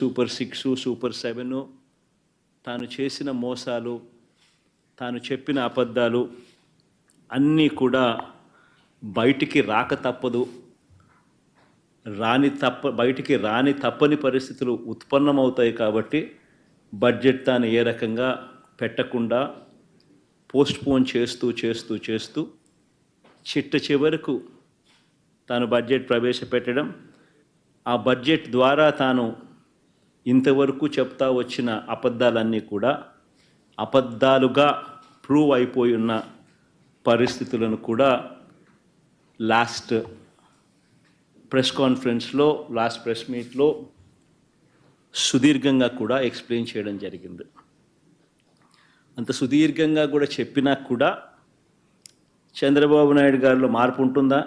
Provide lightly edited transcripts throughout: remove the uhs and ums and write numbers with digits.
Super 6, super 7 తాను చేసిన మోసాలు, తాను చెప్పిన అబద్ధాలు అన్నీ కూడా బయటికి రాక తప్పదు. బయటికి రాని తప్పని పరిస్థితులు ఉత్పన్నమవుతాయి. కాబట్టి బడ్జెట్ తాను ఏ రకంగా పెట్టకుండా పోస్ట్పోన్ చేస్తూ చిట్ట చివరకు తాను బడ్జెట్ ప్రవేశపెట్టడం, ఆ బడ్జెట్ ద్వారా తాను ఇంతవరకు చెప్తా వచ్చిన అబద్ధాలన్నీ కూడా అబద్ధాలుగా ప్రూవ్ అయిపోయి ఉన్న పరిస్థితులను కూడా లాస్ట్ ప్రెస్ కాన్ఫరెన్స్లో, లాస్ట్ ప్రెస్ మీట్లో సుదీర్ఘంగా కూడా ఎక్స్ప్లెయిన్ చేయడం జరిగింది. అంత సుదీర్ఘంగా కూడా చెప్పినా కూడా చంద్రబాబు నాయుడు గారిలో మార్పు ఉంటుందా?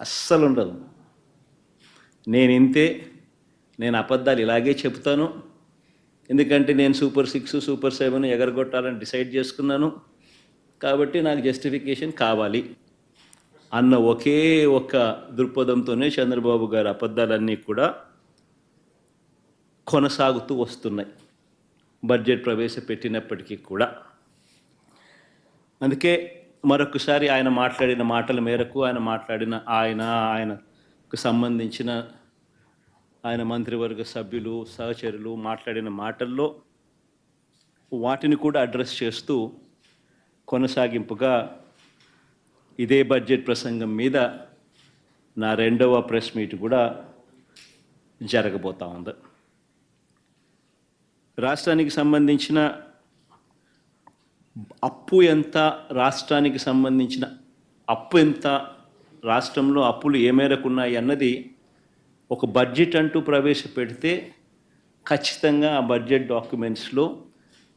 అస్సలు ఉండదు. నేను అబద్ధాలు ఇలాగే చెప్తాను, ఎందుకంటే నేను సూపర్ 6, సూపర్ 7 ఎగరగొట్టాలని డిసైడ్ చేసుకున్నాను, కాబట్టి నాకు జస్టిఫికేషన్ కావాలి అన్న ఒకే ఒక్క దృక్పథంతోనే చంద్రబాబు గారి అబద్ధాలన్నీ కూడా కొనసాగుతూ వస్తున్నాయి బడ్జెట్ ప్రవేశపెట్టినప్పటికీ కూడా. అందుకే మరొకసారి ఆయన మాట్లాడిన మాటల మేరకు, ఆయనకు సంబంధించిన ఆయన మంత్రివర్గ సభ్యులు, సహచరులు మాట్లాడిన మాటల్లో వాటిని కూడా అడ్రస్ చేస్తూ కొనసాగింపుగా ఇదే బడ్జెట్ ప్రసంగం మీద నా 2వ ప్రెస్ మీట్ కూడా జరగబోతా ఉంది. రాష్ట్రానికి సంబంధించిన అప్పు ఎంత, రాష్ట్రానికి సంబంధించిన అప్పు ఎంత, రాష్ట్రంలో అప్పులు ఏ మేరకు ఉన్నాయి అన్నది ఒక బడ్జెట్ అంటూ ప్రవేశపెడితే ఖచ్చితంగా ఆ బడ్జెట్ డాక్యుమెంట్స్లో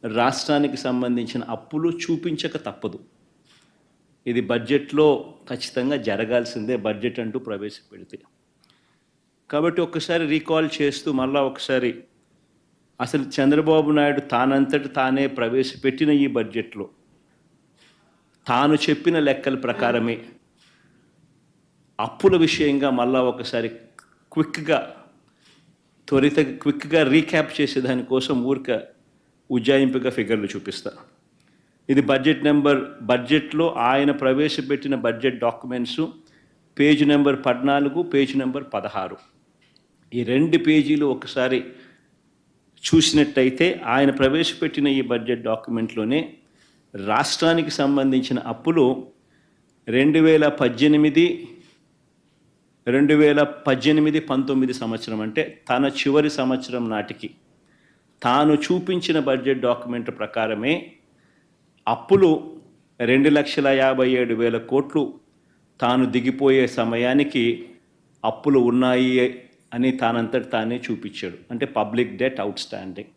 రాష్ట్రానికి సంబంధించిన అప్పులు చూపించక తప్పదు. ఇది బడ్జెట్లో ఖచ్చితంగా జరగాల్సిందే బడ్జెట్ అంటూ ప్రవేశపెడితే. కాబట్టి ఒక్కసారి రీకాల్ చేస్తూ మళ్ళా ఒకసారి అసలు చంద్రబాబు నాయుడు తానంతటి తానే ప్రవేశపెట్టిన ఈ బడ్జెట్లో తాను చెప్పిన లెక్కల ప్రకారమే అప్పుల విషయంగా మళ్ళా ఒకసారి క్విక్గా రీక్యాప్ చేసే దానికోసం ఉజ్జాయింపుగా ఫిగర్లు చూపిస్తా. ఇది బడ్జెట్లో ఆయన ప్రవేశపెట్టిన budget documents page number 14, page number 16. ఈ 2 పేజీలు ఒకసారి చూసినట్టయితే ఆయన ప్రవేశపెట్టిన ఈ బడ్జెట్ డాక్యుమెంట్లోనే రాష్ట్రానికి సంబంధించిన అప్పులు 2018-19 సంవత్సరం, అంటే తన చివరి సంవత్సరం నాటికి తాను చూపించిన బడ్జెట్ డాక్యుమెంట్ ప్రకారమే అప్పులు 2,57,000 కోట్లు తాను దిగిపోయే సమయానికి అప్పులు ఉన్నాయి అని తానంతటి తానే చూపించాడు. అంటే పబ్లిక్ డెట్ అవుట్ స్టాండింగ్.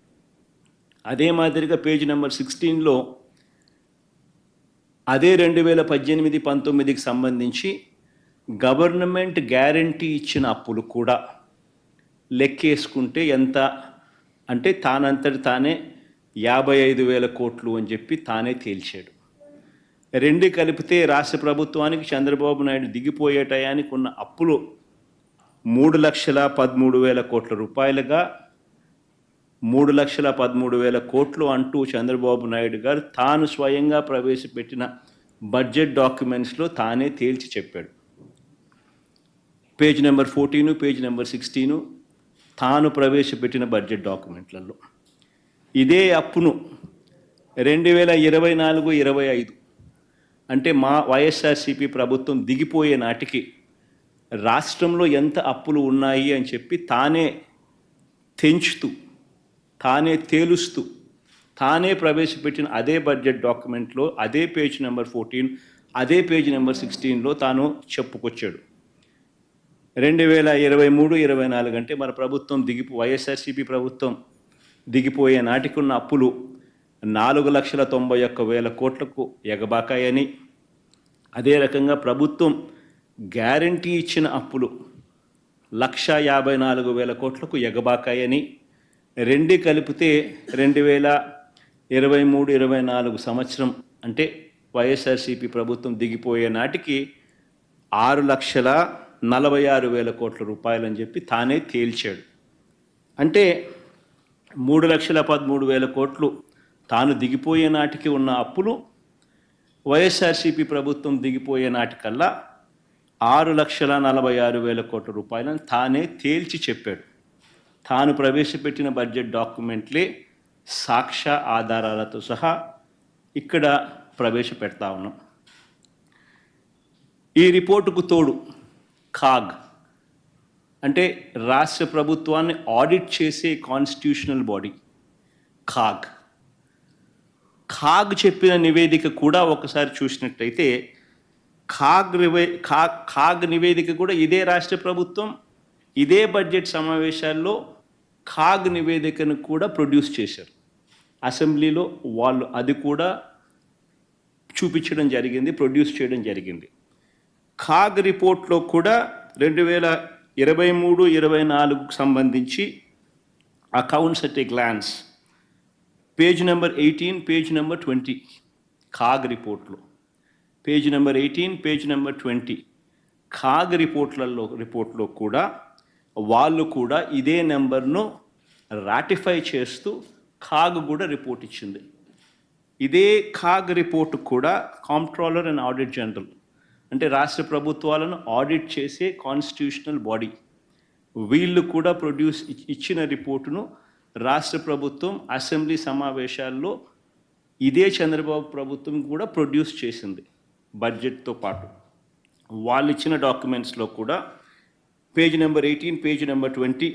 అదే మాదిరిగా పేజ్ నెంబర్ 16లో అదే 2018-19కి సంబంధించి గవర్నమెంట్ గ్యారంటీ ఇచ్చిన అప్పులు కూడా లెక్కేసుకుంటే ఎంత అంటే తానంతటి తానే 55,000 కోట్లు అని చెప్పి తానే తేల్చాడు. 2 కలిపితే రాష్ట్ర ప్రభుత్వానికి చంద్రబాబు నాయుడు దిగిపోయే టయానికి ఉన్న అప్పులు 3,13,000 కోట్ల రూపాయలుగా 3,13,000 కోట్లు అంటూ చంద్రబాబు నాయుడు గారు తాను స్వయంగా ప్రవేశపెట్టిన బడ్జెట్ డాక్యుమెంట్స్లో తానే తేల్చి చెప్పాడు. పేజ్ నెంబర్ 14, పేజ్ నెంబర్ 16 తాను ప్రవేశపెట్టిన బడ్జెట్ డాక్యుమెంట్లలో ఇదే అప్పును 2024-25 అంటే మా వైఎస్ఆర్సీపీ ప్రభుత్వం దిగిపోయే నాటికి రాష్ట్రంలో ఎంత అప్పులు ఉన్నాయి అని చెప్పి తానే తెంచుతూ, తానే తేలుస్తూ, తానే ప్రవేశపెట్టిన అదే బడ్జెట్ డాక్యుమెంట్లో అదే పేజ్ నెంబర్ 14, అదే పేజ్ నెంబర్ 16లో తాను చెప్పుకొచ్చాడు. 2023-24 అంటే మన ప్రభుత్వం వైఎస్ఆర్సీపీ ప్రభుత్వం దిగిపోయే నాటికున్న అప్పులు 4,91,000 కోట్లకు ఎగబాకాయని, అదే రకంగా ప్రభుత్వం గ్యారంటీ ఇచ్చిన అప్పులు 1,54,000 కోట్లకు ఎగబాకాయని, 2 కలిపితే 2023-24 సంవత్సరం అంటే వైఎస్ఆర్సీపీ ప్రభుత్వం దిగిపోయే నాటికి 6,00,000 46,000 కోట్ల రూపాయలని చెప్పి తానే తేల్చాడు. అంటే 3,13,000 కోట్లు తాను దిగిపోయే నాటికి ఉన్న అప్పులు వైఎస్ఆర్సీపీ ప్రభుత్వం దిగిపోయే నాటికల్లా 6,46,000 కోట్ల రూపాయలను తానే తేల్చి చెప్పాడు. తాను ప్రవేశపెట్టిన బడ్జెట్ డాక్యుమెంట్లే సాక్ష్య ఆధారాలతో సహా ఇక్కడ ప్రవేశపెడతా ఉన్నాం. ఈ రిపోర్టుకు తోడు కాగ్ అంటే రాష్ట్ర ప్రభుత్వాన్ని ఆడిట్ చేసే కాన్స్టిట్యూషనల్ బాడీ కాగ్ చెప్పిన నివేదిక కూడా ఒకసారి చూసినట్టయితే కాగ్ నివేదిక కూడా ఇదే రాష్ట్ర ప్రభుత్వం ఇదే బడ్జెట్ సమావేశాల్లో కాగ్ నివేదికను కూడా ప్రొడ్యూస్ చేశారు. అసెంబ్లీలో వాళ్ళు అది కూడా చూపించడం జరిగింది, ప్రొడ్యూస్ చేయడం జరిగింది. కాగ్ రిపోర్ట్లో కూడా 2023-24 సంబంధించి accounts at a glance page number 18, page number 20 CAG రిపోర్ట్లో page number 18, page number 20 CAG రిపోర్ట్లో కూడా వాళ్ళు కూడా ఇదే నెంబర్ను రాటిఫై చేస్తూ కాగ్ కూడా రిపోర్ట్ ఇచ్చింది. ఇదే కాగ్ రిపోర్ట్ కూడా కాంప్ట్రోలర్ అండ్ ఆడిట్ జనరల్ అంటే రాష్ట్ర ప్రభుత్వాలను ఆడిట్ చేసే కాన్స్టిట్యూషనల్ బాడీ వీళ్ళు కూడా ఇచ్చిన రిపోర్టును రాష్ట్ర ప్రభుత్వం అసెంబ్లీ సమావేశాల్లో ఇదే చంద్రబాబు ప్రభుత్వం కూడా ప్రొడ్యూస్ చేసింది. బడ్జెట్తో పాటు వాళ్ళు ఇచ్చిన డాక్యుమెంట్స్లో కూడా page number 18, page number 20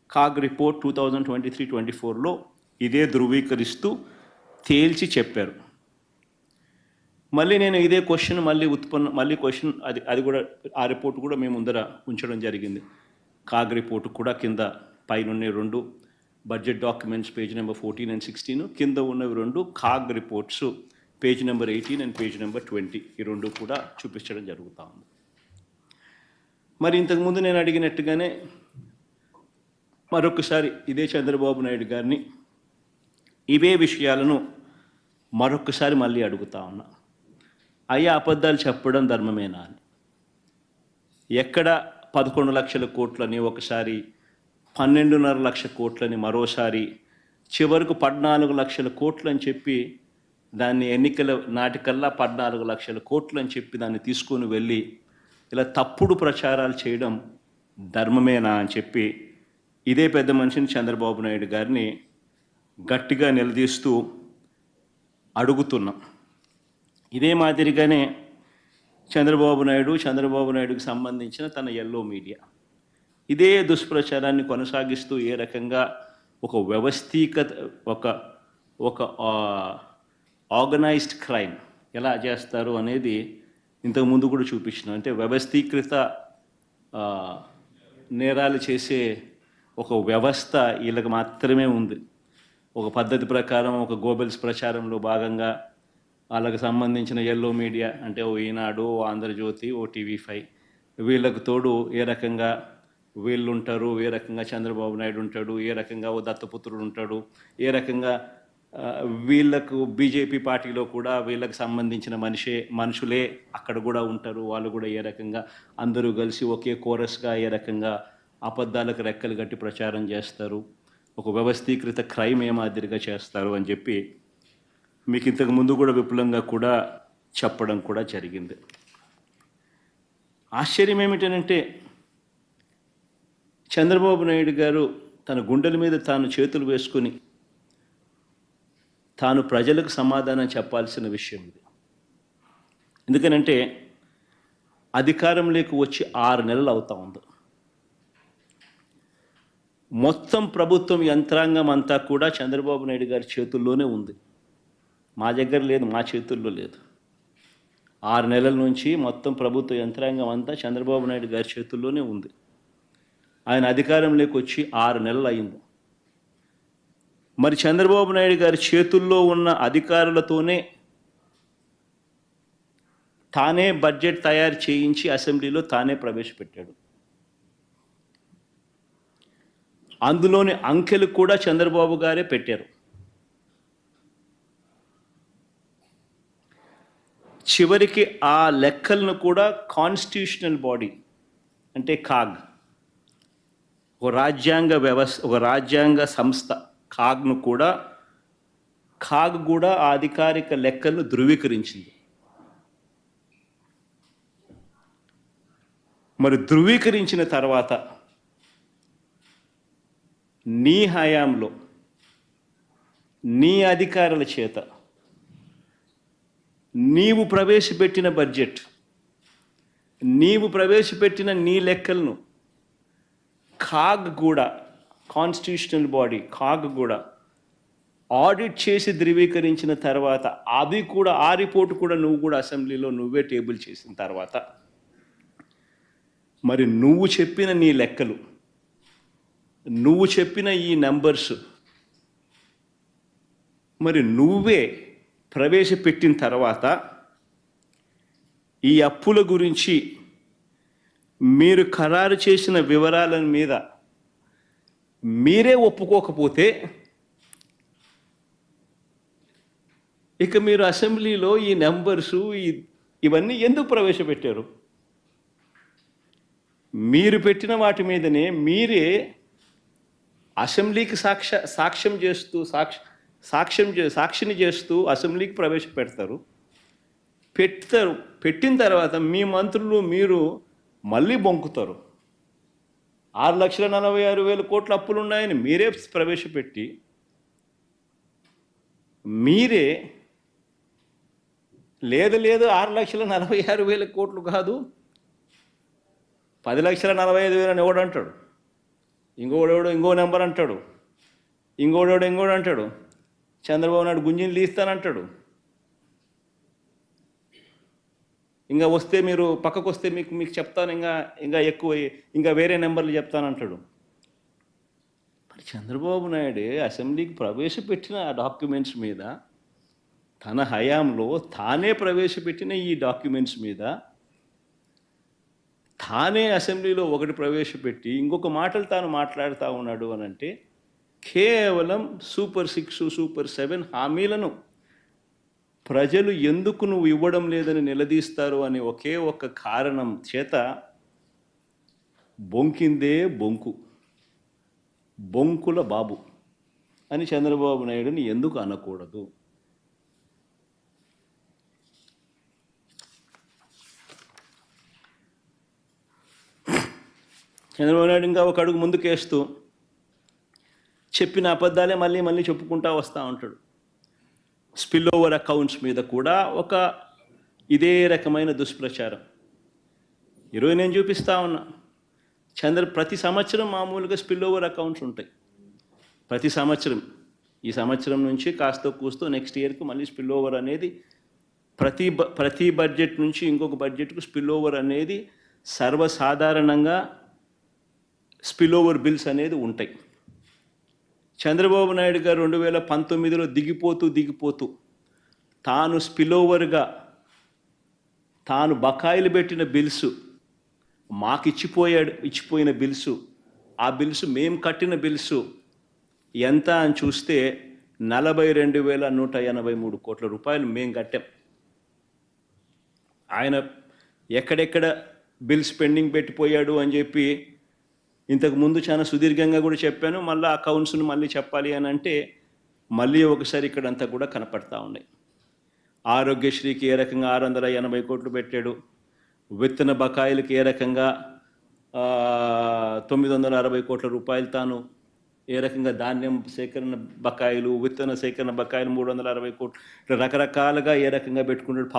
CAG report 2023-24లో ఇదే ధృవీకరిస్తూ తేల్చి చెప్పారు. మళ్ళీ నేను ఇదే క్వశ్చన్ మళ్ళీ క్వశ్చన్ అది కూడా ఆ రిపోర్ట్ కూడా మేము ముందర ఉంచడం జరిగింది. కాగ్ రిపోర్టు కూడా కింద పైన 2 budget documents page number 14 and 16, కింద ఉన్నవి 2 CAG reports page number 18 and page number 20 ఈ 2 కూడా చూపించడం జరుగుతూ ఉంది. మరి ఇంతకుముందు నేను అడిగినట్టుగానే మరొకసారి ఇదే చంద్రబాబు నాయుడు గారిని ఇవే విషయాలను మరొకసారి మళ్ళీ అడుగుతా ఉన్నా. అయ్యా అబద్ధాలు చెప్పడం ధర్మమేనా అని. ఎక్కడ 11 లక్షల కోట్లని ఒకసారి, 12.5 లక్షల కోట్లని మరోసారి, చివరకు 14 లక్షల కోట్లు అని చెప్పి దాన్ని ఎన్నికల నాటికల్లా 14 లక్షల కోట్లు అని చెప్పి దాన్ని తీసుకొని వెళ్ళి ఇలా తప్పుడు ప్రచారాలు చేయడం ధర్మమేనా అని చెప్పి ఇదే పెద్ద మనిషిని చంద్రబాబు నాయుడు గారిని గట్టిగా నిలదీస్తూ అడుగుతున్నాం. ఇదే మాదిరిగానే చంద్రబాబు నాయుడుకి సంబంధించిన తన ఎల్లో మీడియా ఇదే దుష్ప్రచారాన్ని కొనసాగిస్తూ ఏ రకంగా ఒక ఒక ఆర్గనైజ్డ్ క్రైమ్ ఎలా చేస్తారు అనేది ఇంతకుముందు కూడా చూపించిన. అంటే వ్యవస్థీకృత నేరాలు చేసే ఒక వ్యవస్థ వీళ్ళకి మాత్రమే ఉంది. ఒక పద్ధతి ప్రకారం ఒక గోబెల్స్ ప్రచారంలో భాగంగా వాళ్ళకి సంబంధించిన ఎల్లో మీడియా అంటే ఓ ఈనాడు, ఓ ఆంధ్రజ్యోతి, ఓ TV5 వీళ్ళకు తోడు ఏ రకంగా వీళ్ళు ఉంటారు, ఏ రకంగా చంద్రబాబు నాయుడు ఉంటాడు, ఏ రకంగా ఓ దత్తపుత్రుడు ఉంటాడు, ఏ రకంగా వీళ్ళకు బీజేపీ పార్టీలో కూడా వీళ్ళకి సంబంధించిన మనుషులే అక్కడ కూడా ఉంటారు. వాళ్ళు కూడా ఏ రకంగా అందరూ కలిసి ఒకే కోరస్గా ఏ రకంగా అబద్ధాలకు రెక్కలు కట్టి ప్రచారం చేస్తారు, ఒక వ్యవస్థీకృత క్రైమ్ ఏ మాదిరిగా చేస్తారు అని చెప్పి మీకు ఇంతకు ముందు కూడా విపులంగా కూడా చెప్పడం కూడా జరిగింది. ఆశ్చర్యం ఏమిటనంటే చంద్రబాబు నాయుడు గారు తన గుండెల మీద తాను చేతులు వేసుకుని తాను ప్రజలకు సమాధానం చెప్పాల్సిన విషయం ఇది. ఎందుకనంటే అధికారంలోకి వచ్చి 6 నెలలు అవుతా ఉంది. మొత్తం ప్రభుత్వం యంత్రాంగం అంతా కూడా చంద్రబాబు నాయుడు గారి చేతుల్లోనే ఉంది. మా దగ్గర లేదు, మా చేతుల్లో లేదు. 6 నెలల నుంచి మొత్తం ప్రభుత్వ యంత్రాంగం అంతా చంద్రబాబు నాయుడు గారి చేతుల్లోనే ఉంది. ఆయన అధికారంలోకి వచ్చి 6 నెలలు అయింది. మరి చంద్రబాబు నాయుడు గారి చేతుల్లో ఉన్న అధికారులతోనే తానే బడ్జెట్ తయారు చేయించి అసెంబ్లీలో తానే ప్రవేశపెట్టాడు. అందులోని అంకెలు కూడా చంద్రబాబు గారే పెట్టారు. చివరికి ఆ లెక్కలను కూడా కాన్స్టిట్యూషనల్ బాడీ అంటే కాగ్, ఒక రాజ్యాంగ వ్యవస్థ, ఒక రాజ్యాంగ సంస్థ కాగ్ కూడా ఆ అధికారిక లెక్కలను ధృవీకరించింది. మరి ధృవీకరించిన తర్వాత నీ హయాంలో నీ అధికారుల చేత నీవు ప్రవేశపెట్టిన బడ్జెట్, నీవు ప్రవేశపెట్టిన నీ లెక్కలను కాగ్ కూడా, కాన్స్టిట్యూషనల్ బాడీ కాగ్ కూడా ఆడిట్ చేసి ధృవీకరించిన తర్వాత, అది కూడా ఆ రిపోర్ట్ కూడా నువ్వు కూడా అసెంబ్లీలో నువ్వే టేబుల్ చేసిన తర్వాత, మరి నువ్వు చెప్పిన నీ లెక్కలు, నువ్వు చెప్పిన ఈ నెంబర్స్ మరి నువ్వే ప్రవేశపెట్టిన తర్వాత ఈ అప్పుల గురించి మీరు ఖరారు చేసిన వివరాల మీద మీరే ఒప్పుకోకపోతే ఇక మీరు అసెంబ్లీలో ఈ నెంబర్సు ఇవన్నీ ఎందుకు ప్రవేశపెట్టారు? మీరు పెట్టిన వాటి మీదనే మీరే అసెంబ్లీకి సాక్షిని చేస్తూ అసెంబ్లీకి ప్రవేశపెడతారు. పెట్టిన తర్వాత మీ మంత్రులు మీరు మళ్ళీ బొంకుతారు. 6,46,000 కోట్ల అప్పులు ఉన్నాయని మీరే ప్రవేశపెట్టి మీరే లేదు 6,46,000 కోట్లు కాదు 10,45,000 అని ఎవడు అంటాడు, ఇంకోడెవడో ఇంకో నెంబర్ అంటాడు, ఇంకోడెవడో ఇంకోడు అంటాడు, చంద్రబాబు నాయుడు గుంజిని తీస్తానంటాడు. ఇంకా వస్తే మీరు పక్కకు వస్తే మీకు చెప్తాను, ఇంకా ఎక్కువ, ఇంకా వేరే నెంబర్లు చెప్తానంటాడు. మరి చంద్రబాబు నాయుడు అసెంబ్లీకి ప్రవేశపెట్టిన ఆ డాక్యుమెంట్స్ మీద, తన హయాంలో తానే ప్రవేశపెట్టిన ఈ డాక్యుమెంట్స్ మీద తానే అసెంబ్లీలో ఒకటి ప్రవేశపెట్టి ఇంకొక మాటలు తాను మాట్లాడుతూ ఉన్నాడు అని అంటే, కేవలం సూపర్ 6, సూపర్ 7 హామీలను ప్రజలు ఎందుకు నువ్వు ఇవ్వడం లేదని నిలదీస్తారు అనే ఒకే ఒక్క కారణం చేత బొంకిందే బొంకుల బాబు అని చంద్రబాబు నాయుడుని ఎందుకు అనకూడదు? చంద్రబాబు నాయుడు ఇంకా ఒక అడుగు ముందుకేస్తూ చెప్పిన అబద్ధాలే మళ్ళీ చెప్పుకుంటూ వస్తూ ఉంటాడు. స్పిల్ ఓవర్ అకౌంట్స్ మీద కూడా ఒక ఇదే రకమైన దుష్ప్రచారం. ఈరోజు నేను చూపిస్తూ ఉన్నా, ప్రతి సంవత్సరం మామూలుగా స్పిల్ ఓవర్ అకౌంట్స్ ఉంటాయి. ప్రతి సంవత్సరం, ఈ సంవత్సరం నుంచి కాస్త కూస్తూ నెక్స్ట్ ఇయర్కి మళ్ళీ స్పిల్ ఓవర్ అనేది ప్రతి బడ్జెట్ నుంచి ఇంకొక బడ్జెట్కు స్పిల్ ఓవర్ అనేది సర్వసాధారణంగా స్పిల్ ఓవర్ బిల్స్ అనేది ఉంటాయి. చంద్రబాబు నాయుడు గారు 2019లో దిగిపోతూ తాను స్పిల్ ఓవర్గా తాను బకాయిలు పెట్టిన బిల్సు, మాకు ఇచ్చిపోయిన బిల్సు, ఆ బిల్సు మేము కట్టిన బిల్సు ఎంత అని చూస్తే 42,183 కోట్ల రూపాయలు మేము కట్టాం. ఆయన ఎక్కడెక్కడ బిల్స్ పెండింగ్ పెట్టిపోయాడు అని చెప్పి ఇంతకుముందు చాలా సుదీర్ఘంగా కూడా చెప్పాను. మళ్ళీ అకౌంట్స్ను మళ్ళీ చెప్పాలి అని అంటే మళ్ళీ ఒకసారి ఇక్కడంతా కూడా కనపడతా ఉన్నాయి. ఆరోగ్యశ్రీకి ఏ రకంగా 680 కోట్లు పెట్టాడు, విత్తన బకాయిలకి ఏ రకంగా 960 కోట్ల రూపాయలు తాను ఏ రకంగా ధాన్యం సేకరణ బకాయిలు, విత్తన సేకరణ బకాయిలు 360 కోట్లు, ఇట్లా రకరకాలుగా ఏ రకంగా పెట్టుకున్నాడు.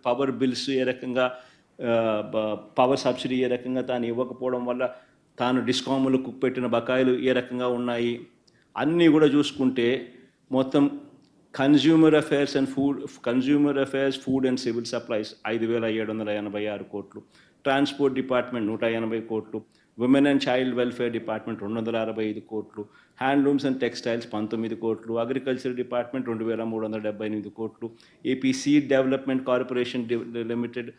పవర్ బిల్స్ ఏ రకంగా, పవర్ సబ్సిడీ ఏ రకంగా తాను ఇవ్వకపోవడం వల్ల తాను డిస్కాములకు పెట్టిన బకాయిలు ఏ రకంగా ఉన్నాయి అన్నీ కూడా చూసుకుంటే మొత్తం consumer affairs food and civil supplies 5,786 కోట్లు, ట్రాన్స్పోర్ట్ డిపార్ట్మెంట్ 180 కోట్లు, women and child welfare department 265 కోట్లు, హ్యాండ్లూమ్స్ అండ్ టెక్స్టైల్స్ 19 కోట్లు, అగ్రికల్చర్ డిపార్ట్మెంట్ 2,378 కోట్లు, AP seed development corporation limited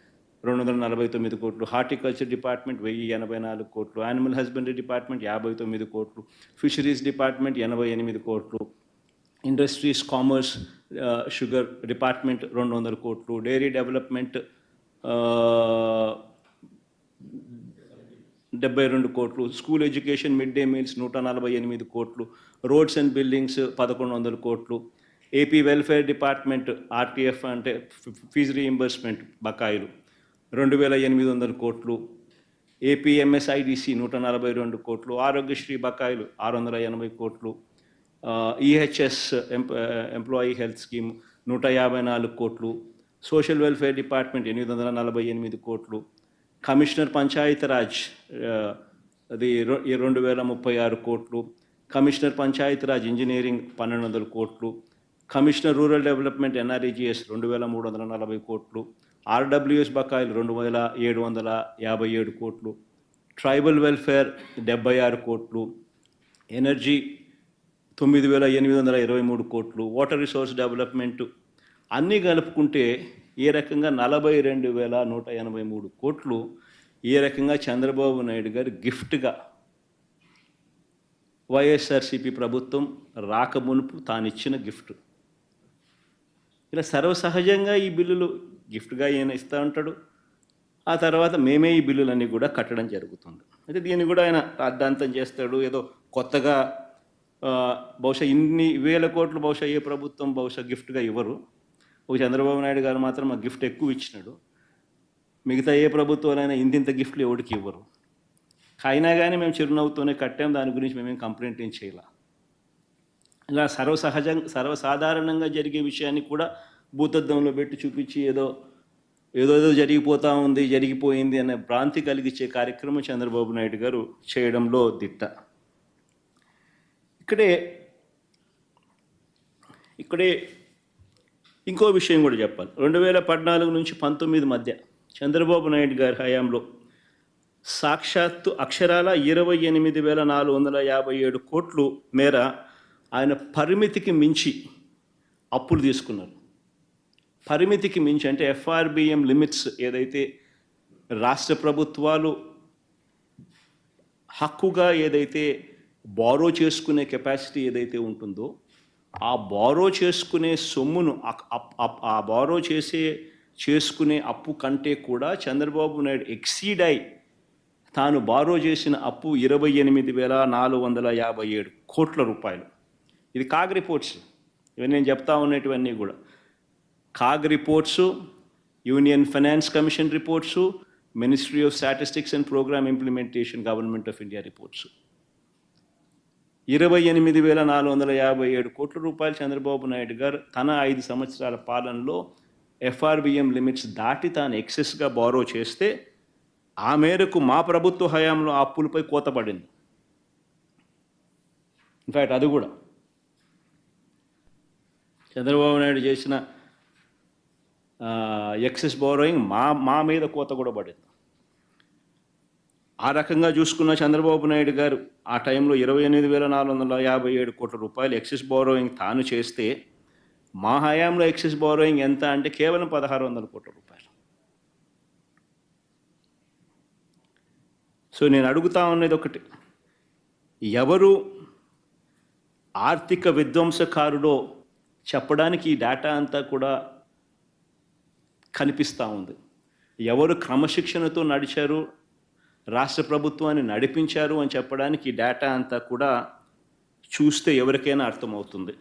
249 కోట్లు, హార్టికల్చర్ డిపార్ట్మెంట్ 1,084 కోట్లు, యానిమల్ హస్బెండరీ డిపార్ట్మెంట్ 59 కోట్లు, ఫిషరీస్ డిపార్ట్మెంట్ 88 కోట్లు, ఇండస్ట్రీస్ కామర్స్ షుగర్ డిపార్ట్మెంట్ 200 కోట్లు, 72 కోట్లు, school education mid day meals 148 కోట్లు, రోడ్స్ అండ్ బిల్డింగ్స్ 1100 కోట్లు, ఏపీ వెల్ఫేర్ డిపార్ట్మెంట్ ఆర్టీఎఫ్ అంటే ఫీజు రీయింబర్స్మెంట్ బకాయిలు 2800 కోట్లు, ఏపీ ఎంఎస్ఐడిసి 142 కోట్లు, ఆరోగ్యశ్రీ బకాయిలు 680 కోట్లు, ఈహెచ్ఎస్ ఎంప్లాయీ హెల్త్ స్కీమ్ 154 కోట్లు, సోషల్ వెల్ఫేర్ డిపార్ట్మెంట్ 848 కోట్లు, కమిషనర్ పంచాయతీరాజ్ అది 2036 కోట్లు, కమిషనర్ పంచాయతీరాజ్ ఇంజనీరింగ్ 1200 కోట్లు, కమిషనర్ రూరల్ డెవలప్మెంట్ ఎన్ఆర్ఈజీఎస్ 2340 కోట్లు, ఆర్డబ్ల్యూఎస్ బకాయిలు 2757 కోట్లు, ట్రైబల్ వెల్ఫేర్ 76 కోట్లు, ఎనర్జీ 9823 కోట్లు, వాటర్ రిసోర్స్ డెవలప్మెంట్ అన్నీ కలుపుకుంటే ఏ రకంగా 42,183 కోట్లు ఏ రకంగా చంద్రబాబు నాయుడు గారు గిఫ్ట్గా వైఎస్ఆర్సీపీ ప్రభుత్వం రాకమునుపు తానిచ్చిన గిఫ్ట్. ఇలా సర్వసహజంగా ఈ బిల్లులు గిఫ్ట్గా ఈయన ఇస్తూ ఉంటాడు. ఆ తర్వాత మేమే ఈ బిల్లులన్నీ కూడా కట్టడం జరుగుతుంది. అయితే దీన్ని కూడా ఆయన అర్థాంతం చేస్తాడు. ఏదో కొత్తగా బహుశా ఇన్ని వేల కోట్లు బహుశా ఏ ప్రభుత్వం బహుశా గిఫ్ట్గా ఇవ్వరు. ఒక చంద్రబాబు నాయుడు గారు మాత్రం ఆ గిఫ్ట్ ఎక్కువ ఇచ్చినాడు. మిగతా ఏ ప్రభుత్వాలైనా ఇంతింత గిఫ్ట్లు ఎవరికి ఇవ్వరు. అయినా కానీ మేము చిరునవ్వుతోనే కట్టాం, దాని గురించి మేమేం కంప్లైంట్ ఏం చేయాల. ఇలా సర్వసాధారణంగా జరిగే విషయాన్ని కూడా భూతద్దంలో పెట్టి చూపించి ఏదో జరిగిపోతూ ఉంది, జరిగిపోయింది అనే భ్రాంతి కలిగించే కార్యక్రమం చంద్రబాబు నాయుడు గారు చేయడంలో దిట్ట. ఇక్కడే ఇంకో విషయం కూడా చెప్పాలి. 2014 నుంచి 19 మధ్య చంద్రబాబు నాయుడు గారి హయాంలో సాక్షాత్తు అక్షరాల 28,457 కోట్లు మేర ఆయన పరిమితికి మించి అప్పులు తీసుకున్నారు. పరిమితికి మించి అంటే ఎఫ్ఆర్బిఎం లిమిట్స్ ఏదైతే రాష్ట్ర ప్రభుత్వాలు హక్కుగా ఏదైతే బారో చేసుకునే కెపాసిటీ ఏదైతే ఉంటుందో ఆ బారో చేసుకునే సొమ్మును ఆ బారో చేసుకునే అప్పు కంటే కూడా చంద్రబాబు నాయుడు ఎక్సీడ్ అయి తాను బారో చేసిన అప్పు 28,457 కోట్ల రూపాయలు. ఇది కాగ్ రిపోర్ట్స్. ఇవన్నీ నేను చెప్తా ఉన్నటువంటివన్నీ కూడా CAG reports, union finance commission reports, ministry of statistics and programme implementation government of India reports. 28,457 కోట్ల రూపాయలు చంద్రబాబు నాయుడు గారు తన 5 సంవత్సరాల పాలనలో ఎఫ్ఆర్బిఎం లిమిట్స్ దాటి తాను ఎక్సెస్గా బారో చేస్తే ఆ మేరకు మా ప్రభుత్వ హయాంలో ఆ అప్పులపై కోత పడింది. ఇన్ఫ్యాక్ట్ అది కూడా చంద్రబాబు నాయుడు చేసిన ఎక్సెస్ బారోయింగ్ మా మీద కోత కూడా పడింది. ఆ రకంగా చూసుకున్న చంద్రబాబు నాయుడు గారు ఆ టైంలో 28,457 కోట్ల రూపాయలు ఎక్సెస్ బారోయింగ్ తాను చేస్తే మా హయాంలో ఎక్సెస్ బారోయింగ్ ఎంత అంటే కేవలం 1,600 కోట్ల రూపాయలు. సో నేను అడుగుతా ఉన్నది ఒకటి, ఎవరు ఆర్థిక విధ్వంసకారుడో చెప్పడానికి ఈ డేటా అంతా కూడా కనిపిస్తూ ఉంది. ఎవరు క్రమశిక్షణతో నడిచారు, రాష్ట్ర ప్రభుత్వాన్ని నడిపించారు అని చెప్పడానికి ఈ డేటా అంతా కూడా చూస్తే ఎవరికైనా అర్థమవుతుంది.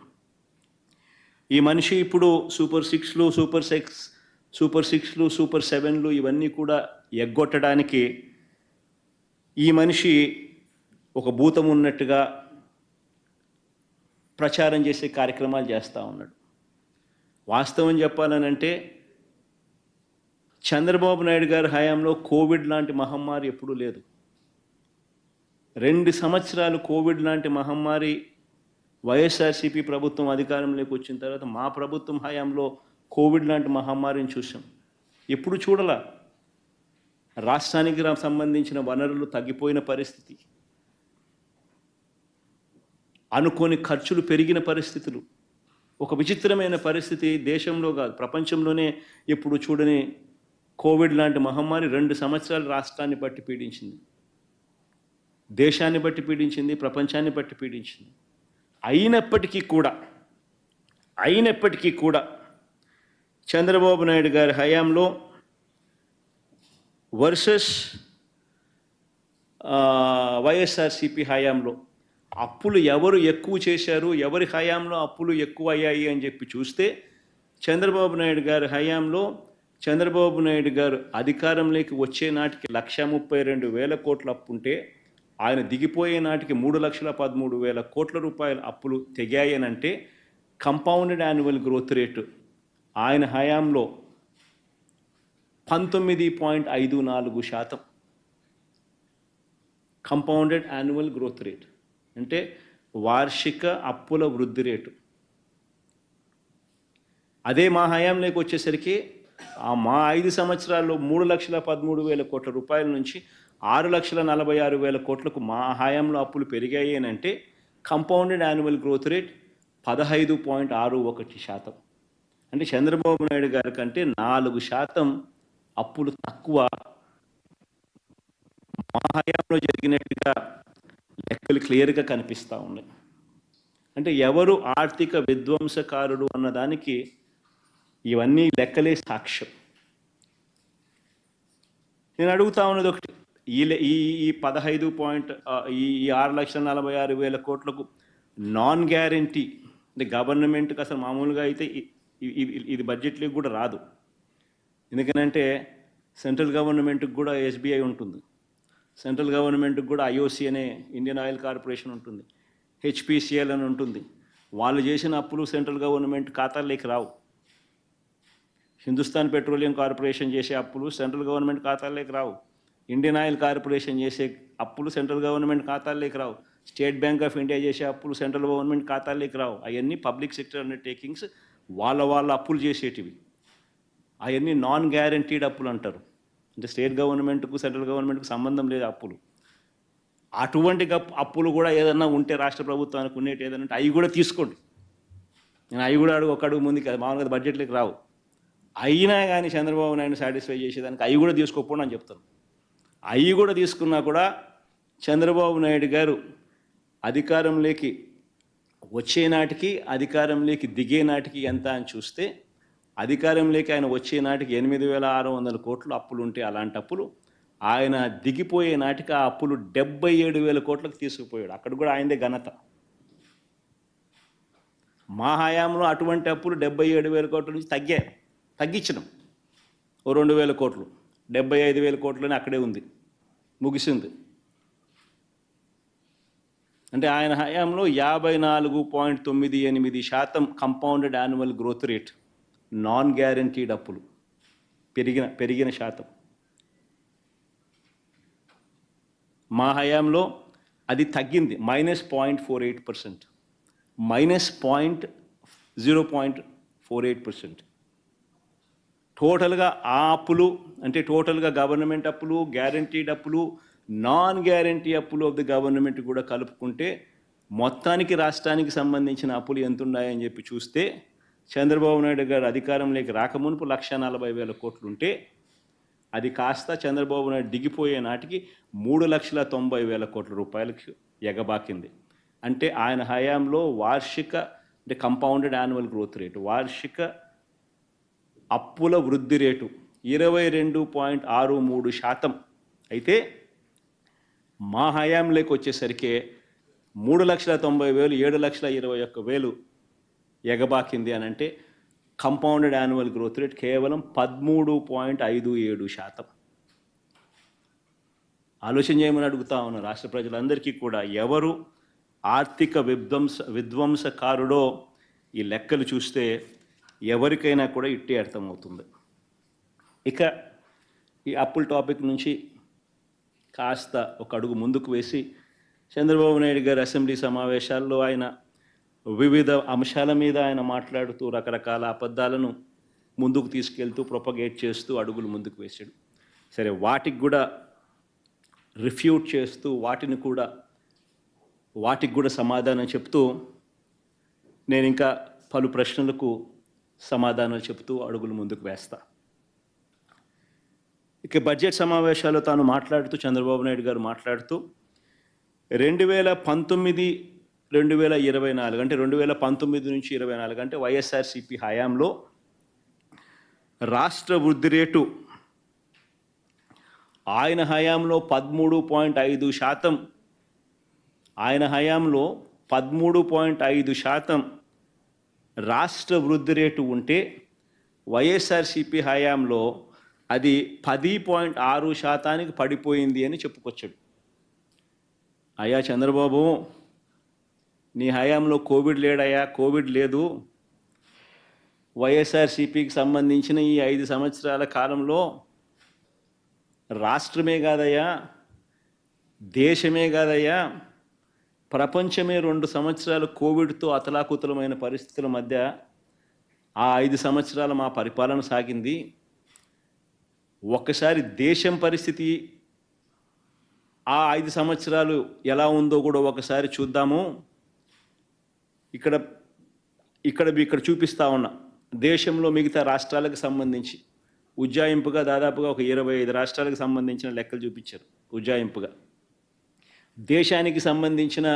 ఈ మనిషి ఇప్పుడు సూపర్ 6లు, సూపర్ 6లు, సూపర్ 7లు ఇవన్నీ కూడా ఎగ్గొట్టడానికి ఈ మనిషి ఒక భూతం ఉన్నట్టుగా ప్రచారం చేసే కార్యక్రమాలు చేస్తూ ఉన్నాడు. వాస్తవం చెప్పాలనంటే చంద్రబాబు నాయుడు గారి హయాంలో కోవిడ్ లాంటి మహమ్మారి ఎప్పుడూ లేదు. 2 సంవత్సరాలు కోవిడ్ లాంటి మహమ్మారి వైఎస్ఆర్సీపీ ప్రభుత్వం అధికారంలోకి వచ్చిన తర్వాత మా ప్రభుత్వం హయాంలో కోవిడ్ లాంటి మహమ్మారిని చూసాం. ఎప్పుడు చూడాల. రాష్ట్రానికి సంబంధించిన వనరులు తగ్గిపోయిన పరిస్థితి, అనుకోని ఖర్చులు పెరిగిన పరిస్థితులు, ఒక విచిత్రమైన పరిస్థితి దేశంలో కాదు ప్రపంచంలోనే ఎప్పుడు చూడని కోవిడ్ లాంటి మహమ్మారి 2 సంవత్సరాలు రాష్ట్రాన్ని బట్టి పీడించింది, దేశాన్ని బట్టి పీడించింది, ప్రపంచాన్ని బట్టి పీడించింది. అయినప్పటికీ కూడా చంద్రబాబు నాయుడు గారి హయాంలో వర్సెస్ వైఎస్ఆర్సిపి హయాంలో అప్పులు ఎవరు ఎక్కువ చేశారు, ఎవరి హయాంలో అప్పులు ఎక్కువ అయ్యాయి అని చెప్పి చూస్తే చంద్రబాబు నాయుడు గారి హయాంలో చంద్రబాబు నాయుడు గారు అధికారంలోకి వచ్చే నాటికి 1,32,000 కోట్ల అప్పు ఉంటే ఆయన దిగిపోయే నాటికి 3,13,000 కోట్ల రూపాయల అప్పులు తెగాయనంటే కంపౌండెడ్ యాన్యువల్ గ్రోత్ రేటు ఆయన హయాంలో 19.54%. కంపౌండెడ్ యాన్యువల్ గ్రోత్ రేట్ అంటే వార్షిక అప్పుల వృద్ధి రేటు. అదే మా హయాంలోకి వచ్చేసరికి మా 5 సంవత్సరాల్లో 3,13,000 కోట్ల రూపాయల నుంచి 6,46,000 కోట్లకు మా హయాంలో అప్పులు పెరిగాయి అని అంటే కంపౌండెడ్ యాన్యువల్ గ్రోత్ రేట్ 15.61%. అంటే చంద్రబాబు నాయుడు గారి కంటే 4% అప్పులు తక్కువ మా హయాంలో జరిగినట్టుగా లెక్కలు క్లియర్గా కనిపిస్తూ ఉన్నాయి. అంటే ఎవరు ఆర్థిక విధ్వంసకారుడు అన్నదానికి ఇవన్నీ లెక్కలే సాక్ష్యం. నేను అడుగుతా ఉన్నది ఒకటి, ఈ 6,46,000 కోట్లకు నాన్ గ్యారంటీ అంటే గవర్నమెంట్కి అసలు మామూలుగా అయితే ఇది బడ్జెట్లోకి కూడా రాదు. ఎందుకనంటే సెంట్రల్ గవర్నమెంట్కి కూడా ఎస్బీఐ ఉంటుంది, సెంట్రల్ గవర్నమెంట్కి కూడా ఐఓసి అనే ఇండియన్ ఆయిల్ కార్పొరేషన్ ఉంటుంది, హెచ్పిసిఎల్ అని ఉంటుంది. వాళ్ళు చేసిన అప్పులు సెంట్రల్ గవర్నమెంట్ ఖాతాల్లోకి రావు. హిందుస్థాన్ పెట్రోలియం కార్పొరేషన్ చేసే అప్పులు సెంట్రల్ గవర్నమెంట్ ఖాతాల్లోకి రావు. ఇండియన్ ఆయిల్ కార్పొరేషన్ చేసే అప్పులు సెంట్రల్ గవర్నమెంట్ ఖాతాల్లోకి రావు. స్టేట్ బ్యాంక్ ఆఫ్ ఇండియా చేసే అప్పులు సెంట్రల్ గవర్నమెంట్ ఖాతాల్లోకి రావు. అవన్నీ పబ్లిక్ సెక్టర్ అండర్టేకింగ్స్, వాళ్ళ అప్పులు చేసేటివి. అవన్నీ నాన్ గ్యారంటీడ్ అప్పులు అంటారు. అంటే స్టేట్ గవర్నమెంట్కు సెంట్రల్ గవర్నమెంట్కు సంబంధం లేదు అప్పులు. అటువంటి అప్పులు కూడా ఏదన్నా ఉంటే రాష్ట్ర ప్రభుత్వానికి ఉండేటి ఏదైనా ఉంటే అవి కూడా తీసుకోండి. నేను అవి కూడా ఒక అడుగు ముందుకు మామూలుగా బడ్జెట్లోకి రావు. అయినా కానీ చంద్రబాబు నాయుడు సాటిస్ఫై చేసేదానికి అవి కూడా తీసుకోకపోండి అని చెప్తాను. అవి కూడా తీసుకున్నా కూడా చంద్రబాబు నాయుడు గారు అధికారంలోకి వచ్చే నాటికి అధికారంలోకి దిగే నాటికి ఎంత అని చూస్తే అధికారంలోకి ఆయన వచ్చే నాటికి 8,600 కోట్లు అప్పులు ఉంటే అలాంటి అప్పులు ఆయన దిగిపోయే నాటికి ఆ అప్పులు 77,000 కోట్లకు తీసుకుపోయాడు. అక్కడ కూడా ఆయనదే ఘనత. మా హయాంలో అటువంటి అప్పులు 77,000 కోట్ల నుంచి తగ్గించడం ఓ 2,000 కోట్లు, 75,000 కోట్లని అక్కడే ఉంది, ముగిసింది. అంటే ఆయన హయాంలో 54.98% compounded annual growth rate non guaranteed అప్పులు పెరిగిన శాతం. మా హయాంలో అది తగ్గింది, -0.48%, -0.48%. టోటల్గా ఆ అప్పులు అంటే టోటల్గా గవర్నమెంట్ అప్పులు, గ్యారంటీడ్ అప్పులు, నాన్ గ్యారంటీ అప్పులు ఆఫ్ ది గవర్నమెంట్ కూడా కలుపుకుంటే మొత్తానికి రాష్ట్రానికి సంబంధించిన అప్పులు ఎంత ఉన్నాయని చెప్పి చూస్తే చంద్రబాబు నాయుడు గారు అధికారంలోకి రాకమునుపు 1,40,000 కోట్లు ఉంటే అది కాస్త చంద్రబాబు నాయుడు దిగిపోయే నాటికి 3,90,000 కోట్ల రూపాయలకు ఎగబాకింది. అంటే ఆయన హయాంలో వార్షిక అంటే కంపౌండెడ్ యాన్యువల్ గ్రోత్ రేటు, వార్షిక అప్పుల వృద్ధి రేటు 22.63%. అయితే మా హయాంలోకి వచ్చేసరికి 3,90,000, 7,21,000 ఎగబాకింది అని అంటే కంపౌండెడ్ యాన్యువల్ గ్రోత్ రేట్ కేవలం 13.57%. ఆలోచన చేయమని అడుగుతా ఉన్న రాష్ట్ర ప్రజలందరికీ కూడా, ఎవరు ఆర్థిక విధ్వంసకారుడో ఈ లెక్కలు చూస్తే ఎవరికైనా కూడా ఇట్టే అర్థమవుతుంది. ఇక ఈ అప్పుల టాపిక్ నుంచి కాస్త ఒక అడుగు ముందుకు వేసి చంద్రబాబు నాయుడు గారి అసెంబ్లీ సమావేశాల్లో ఆయన వివిధ అంశాల మీద ఆయన మాట్లాడుతూ రకరకాల అబద్ధాలను ముందుకు తీసుకెళ్తూ ప్రొపగేట్ చేస్తూ అడుగులు ముందుకు వేశాడు. సరే, వాటికి కూడా రిఫ్యూట్ చేస్తూ వాటికి కూడా సమాధానం చెప్తూ నేను ఇంకా పలు ప్రశ్నలకు సమాధానాలు చెప్తూ అడుగులు ముందుకు వేస్తా. ఇక బడ్జెట్ సమావేశాల్లో తాను మాట్లాడుతూ చంద్రబాబు నాయుడు గారు మాట్లాడుతూ 2019-2024 అంటే 2019 నుంచి 24 అంటే వైఎస్ఆర్సీపీ హయాంలో రాష్ట్ర వృద్ధి రేటు ఆయన హయాంలో 13.5%, ఆయన హయాంలో 13.5% రాష్ట్ర వృద్ధి రేటు ఉంటే వైఎస్ఆర్సీపీ హయాంలో అది 10.6% పడిపోయింది అని చెప్పుకొచ్చాడు. అయ్యా చంద్రబాబు, నీ హయాంలో కోవిడ్ లేడయ్యా, కోవిడ్ లేదు. వైఎస్ఆర్సీపీకి సంబంధించిన ఈ 5 సంవత్సరాల కాలంలో రాష్ట్రమే కాదయ్యా, దేశమే కాదయ్యా, ప్రపంచమే 2 సంవత్సరాలు కోవిడ్తో అతలాకుతలమైన పరిస్థితుల మధ్య ఆ 5 సంవత్సరాలు మా పరిపాలన సాగింది. ఒక్కసారి దేశం పరిస్థితి ఆ 5 సంవత్సరాలు ఎలా ఉందో కూడా ఒకసారి చూద్దాము. ఇక్కడ చూపిస్తా ఉన్నా. దేశంలో మిగతా రాష్ట్రాలకు సంబంధించి ఉజ్జాయింపుగా దాదాపుగా ఒక 25 రాష్ట్రాలకు సంబంధించిన లెక్కలు చూపించారు. ఉజ్జాయింపుగా దేశానికి సంబంధించిన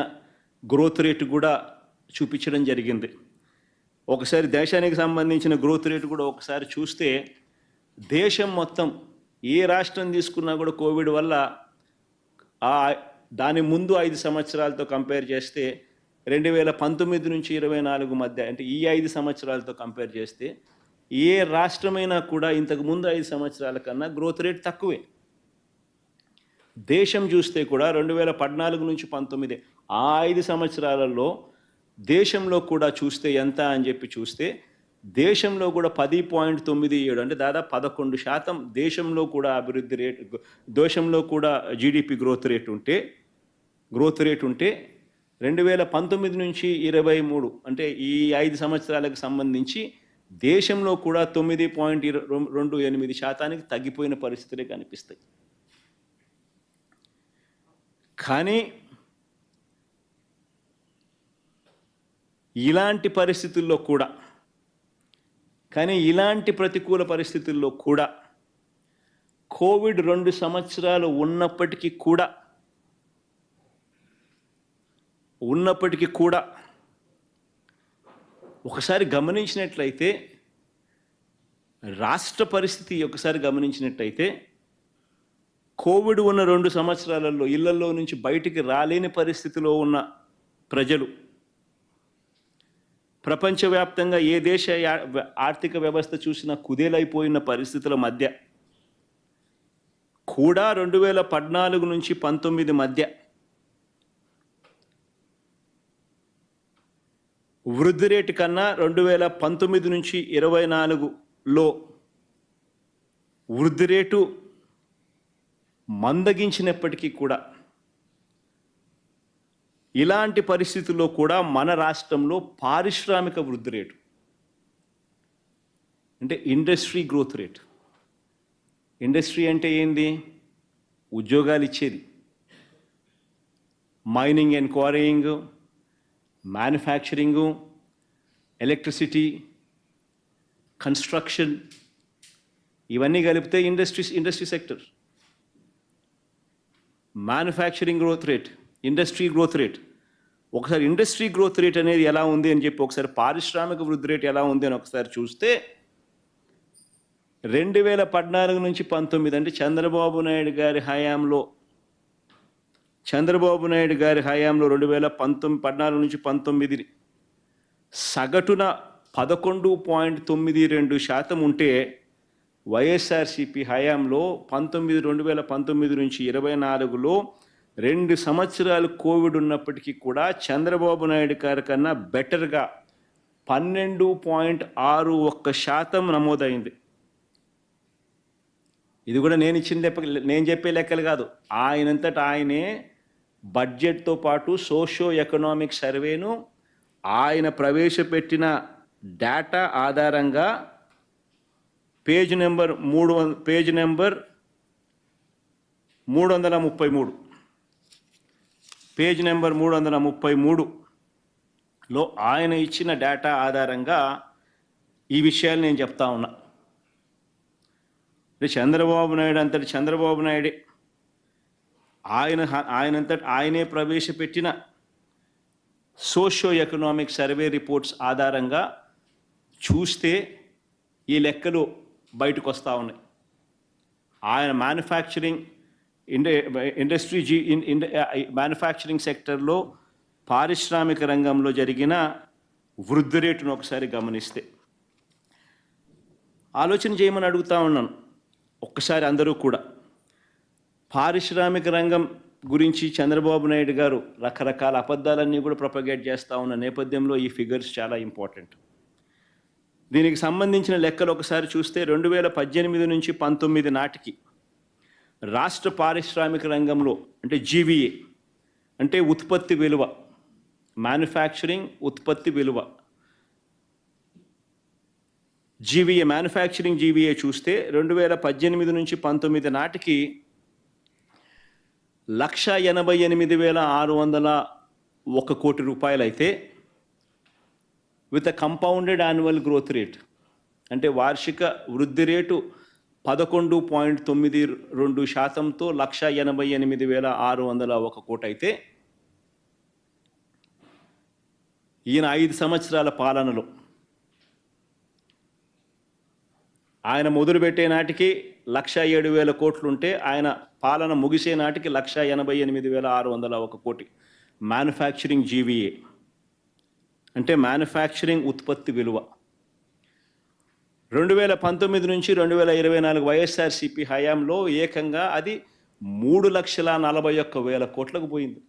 గ్రోత్ రేటు కూడా చూపించడం జరిగింది. ఒకసారి దేశానికి సంబంధించిన గ్రోత్ రేటు కూడా ఒకసారి చూస్తే దేశం మొత్తం ఏ రాష్ట్రం తీసుకున్నా కూడా కోవిడ్ వల్ల దాని ముందు 5 సంవత్సరాలతో కంపేర్ చేస్తే 2019 నుంచి 24 మధ్య, అంటే ఈ 5 సంవత్సరాలతో కంపేర్ చేస్తే ఏ రాష్ట్రమైనా కూడా ఇంతకు ముందు 5 సంవత్సరాల కన్నా గ్రోత్ రేట్ తక్కువే. దేశం చూస్తే కూడా 2014 నుంచి 19 ఆ 5 సంవత్సరాలలో దేశంలో కూడా చూస్తే ఎంత అని చెప్పి చూస్తే దేశంలో కూడా 10.97, అంటే దాదాపు 11% దేశంలో కూడా అభివృద్ధి రేటు, దేశంలో కూడా జీడిపి గ్రోత్ రేట్ ఉంటే 2019 నుంచి 23, అంటే ఈ 5 సంవత్సరాలకు సంబంధించి దేశంలో కూడా 9.28% తగ్గిపోయిన పరిస్థితులే కనిపిస్తాయి. కానీ ఇలాంటి ప్రతికూల పరిస్థితుల్లో కూడా కోవిడ్ 2 సంవత్సరాలు ఉన్నప్పటికీ కూడా ఒకసారి గమనించినట్లయితే, రాష్ట్ర పరిస్థితి ఒకసారి గమనించినట్లయితే, కోవిడ్ ఉన్న 2 సంవత్సరాలలో ఇళ్లలో నుంచి బయటికి రాలేని పరిస్థితిలో ఉన్న ప్రజలు, ప్రపంచవ్యాప్తంగా ఏ దేశ ఆర్థిక వ్యవస్థ చూసినా కుదేలైపోయిన పరిస్థితుల మధ్య కూడా 2014 నుంచి 19 మధ్య వృద్ధి రేటు కన్నా 2019 నుంచి 24లో వృద్ధి రేటు మందగించినప్పటికీ కూడా, ఇలాంటి పరిస్థితుల్లో కూడా మన రాష్ట్రంలో పారిశ్రామిక వృద్ధి రేటు, అంటే ఇండస్ట్రీ గ్రోత్ రేట్. ఇండస్ట్రీ అంటే ఏంది? ఉద్యోగాలు ఇచ్చేది. Mining and quarrying, manufacturing, electricity, construction, ఇవన్నీ కలిపితే industry sector. Manufacturing growth rate, industry growth rate. ఒకసారి ఇండస్ట్రీ గ్రోత్ రేట్ అనేది ఎలా ఉంది అని చెప్పి ఒకసారి పారిశ్రామిక వృద్ధి రేట్ ఎలా ఉంది అని ఒకసారి చూస్తే 2014 నుంచి 19, అంటే చంద్రబాబు నాయుడు గారి హయాంలో 2014 నుంచి 19 సగటున 11.92% ఉంటే, వైఎస్ఆర్సీపీ హయాంలో 2019 నుంచి 24లో 2 సంవత్సరాలు కోవిడ్ ఉన్నప్పటికీ కూడా చంద్రబాబు నాయుడు గారి కన్నా బెటర్గా 12.61% నమోదైంది. ఇది కూడా నేను చెప్పే లెక్కలు కాదు. ఆయనంతట ఆయనే బడ్జెట్తో పాటు సోషియో ఎకనామిక్ సర్వేను ఆయన ప్రవేశపెట్టిన డేటా ఆధారంగా పేజ్ నెంబర్ 333లో ఆయన ఇచ్చిన డేటా ఆధారంగా ఈ విషయాలు నేను చెప్తా ఉన్నా. చంద్రబాబు నాయుడే ఆయనంతట ఆయనే ప్రవేశపెట్టిన సోషియో ఎకనామిక్ సర్వే రిపోర్ట్స్ ఆధారంగా చూస్తే ఈ లెక్కలు బయటకు వస్తూ ఉన్నాయి. ఆయన మ్యానుఫ్యాక్చరింగ్ ఇండస్ట్రీ మ్యానుఫ్యాక్చరింగ్ సెక్టర్లో పారిశ్రామిక రంగంలో జరిగిన వృద్ధి రేటును ఒకసారి గమనిస్తే ఆలోచన చేయమని అడుగుతా ఉన్నాను. ఒక్కసారి అందరూ కూడా పారిశ్రామిక రంగం గురించి చంద్రబాబు నాయుడు గారు రకరకాల అబద్ధాలన్నీ కూడా ప్రొపగేట్ చేస్తూ ఉన్న నేపథ్యంలో ఈ ఫిగర్స్ చాలా ఇంపార్టెంట్. దీనికి సంబంధించిన లెక్కలు ఒకసారి చూస్తే 2018 నుంచి 19 నాటికి రాష్ట్ర పారిశ్రామిక రంగంలో అంటే జీవీఏ అంటే ఉత్పత్తి విలువ, మ్యానుఫ్యాక్చరింగ్ ఉత్పత్తి విలువ, జీవీఏ మ్యానుఫ్యాక్చరింగ్ జీవీఏ చూస్తే 2018 నుంచి 19 నాటికి 1,88,601 కోటి రూపాయలు అయితే with a compounded annual growth rate అంటే వార్షిక వృద్ధి రేటు 11.92%తో 1,88,601 కోటి అయితే ఈయన 5 సంవత్సరాల పాలనలో ఆయన మొదలుపెట్టే నాటికి 1,07,000 కోట్లుంటే ఆయన పాలన ముగిసే నాటికి 1,88,601 కోటి మ్యానుఫ్యాక్చరింగ్ జీవీఏ అంటే మ్యానుఫ్యాక్చరింగ్ ఉత్పత్తి విలువ. 2019 నుంచి 2024 వైఎస్ఆర్సీపీ హయాంలో ఏకంగా అది 3,41,000 కోట్లకు పోయింది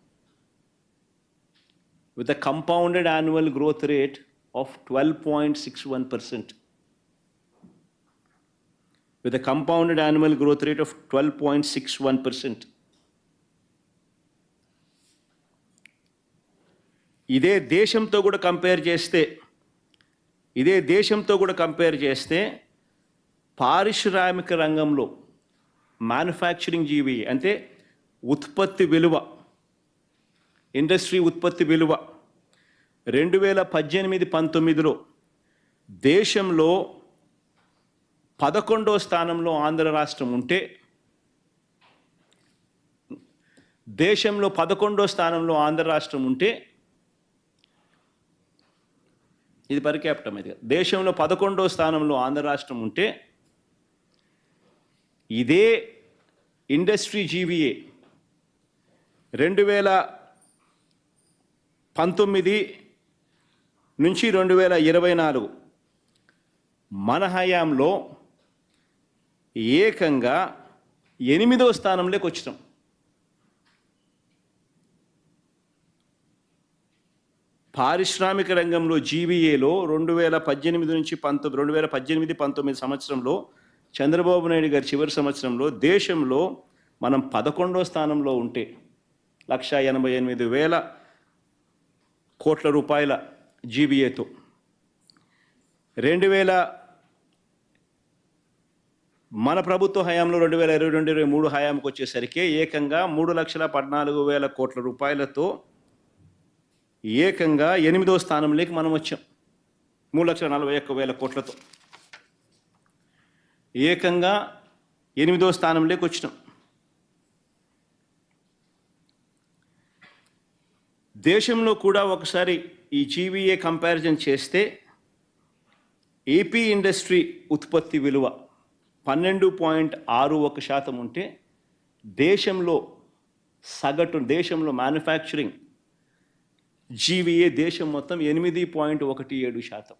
with a compounded annual growth rate of 12.61%. with a compounded annual growth rate of 12.61%. ఇదే దేశంతో కూడా కంపేర్ చేస్తే పారిశ్రామిక రంగంలో మ్యానుఫ్యాక్చరింగ్ జీవీఏ అంటే ఉత్పత్తి విలువ, ఇండస్ట్రీ ఉత్పత్తి విలువ 2018-19లో దేశంలో 11వ స్థానంలో ఆంధ్ర రాష్ట్రం ఉంటే ఇది పర్ క్యాపిటల్ మీద దేశంలో 11వ స్థానంలో ఆంధ్ర రాష్ట్రం ఉంటే ఇదే ఇండస్ట్రీ జీవీఏ 2019 నుంచి 2024 మన హయాంలో ఏకంగా 8వ స్థానంలోకి వచ్చినాం. పారిశ్రామిక రంగంలో జీవీఏలో 2018-19 సంవత్సరంలో చంద్రబాబు నాయుడు గారి చివరి సంవత్సరంలో దేశంలో మనం 11వ స్థానంలో ఉంటే 1,88,000 కోట్ల రూపాయల జీవీఏతో 2000 మన ప్రభుత్వ హయాంలో 2022-23 హయాంకి వచ్చేసరికి ఏకంగా 3,14,000 కోట్ల రూపాయలతో ఏకంగా 8వ స్థానంలోకి మనం వచ్చాం. 3,41,000 కోట్లతో ఏకంగా 8వ స్థానంలోకి వచ్చినాం. దేశంలో కూడా ఒకసారి ఈ జీవీఏ కంపారిజన్ చేస్తే ఏపీ ఇండస్ట్రీ ఉత్పత్తి విలువ 12.61% ఉంటే దేశంలో మ్యానుఫ్యాక్చరింగ్ జీవీఏ దేశం మొత్తం 8.17%.